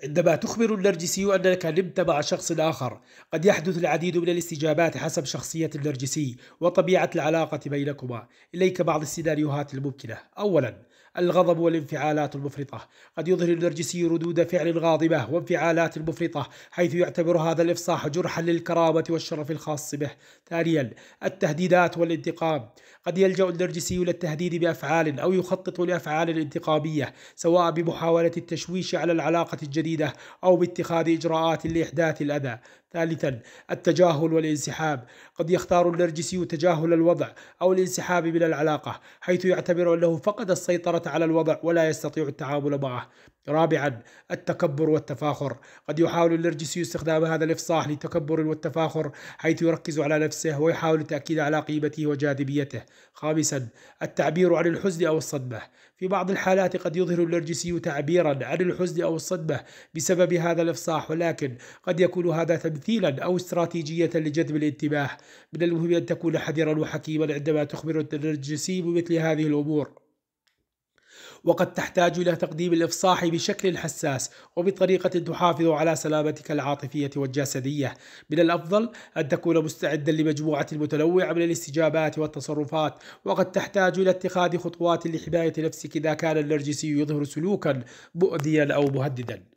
عندما تخبر النرجسي أنك نمت مع شخص آخر، قد يحدث العديد من الاستجابات حسب شخصية النرجسي وطبيعة العلاقة بينكما. إليك بعض السيناريوهات الممكنة. أولاً، الغضب والانفعالات المفرطة. قد يظهر النرجسي ردود فعل غاضبة وانفعالات مفرطة، حيث يعتبر هذا الإفصاح جرحا للكرامة والشرف الخاص به. ثانياً، التهديدات والانتقام. قد يلجأ النرجسي إلى التهديد بأفعال أو يخطط لأفعال انتقامية، سواء بمحاولة التشويش على العلاقة الجديدة أو باتخاذ إجراءات لإحداث الأذى. ثالثا، التجاهل والانسحاب. قد يختار النرجسي تجاهل الوضع أو الانسحاب من العلاقة، حيث يعتبر أنه فقد السيطرة على الوضع ولا يستطيع التعامل معه. رابعا، التكبر والتفاخر. قد يحاول النرجسي استخدام هذا الإفصاح للتكبر والتفاخر، حيث يركز على نفسه ويحاول التأكيد على قيمته وجاذبيته. خامسا، التعبير عن الحزن أو الصدمة. في بعض الحالات قد يظهر النرجسي تعبيرا عن الحزن أو الصدمة بسبب هذا الإفصاح، ولكن قد يكون هذا تمثيلا أو استراتيجية لجذب الانتباه. من المهم أن تكون حذرا وحكيما عندما تخبر النرجسي بمثل هذه الأمور، وقد تحتاج إلى تقديم الإفصاح بشكل حساس وبطريقة تحافظ على سلامتك العاطفية والجسدية. من الأفضل أن تكون مستعدا لمجموعة متنوعة من الاستجابات والتصرفات، وقد تحتاج إلى اتخاذ خطوات لحماية نفسك إذا كان النرجسي يظهر سلوكا مؤذيا أو مهددا.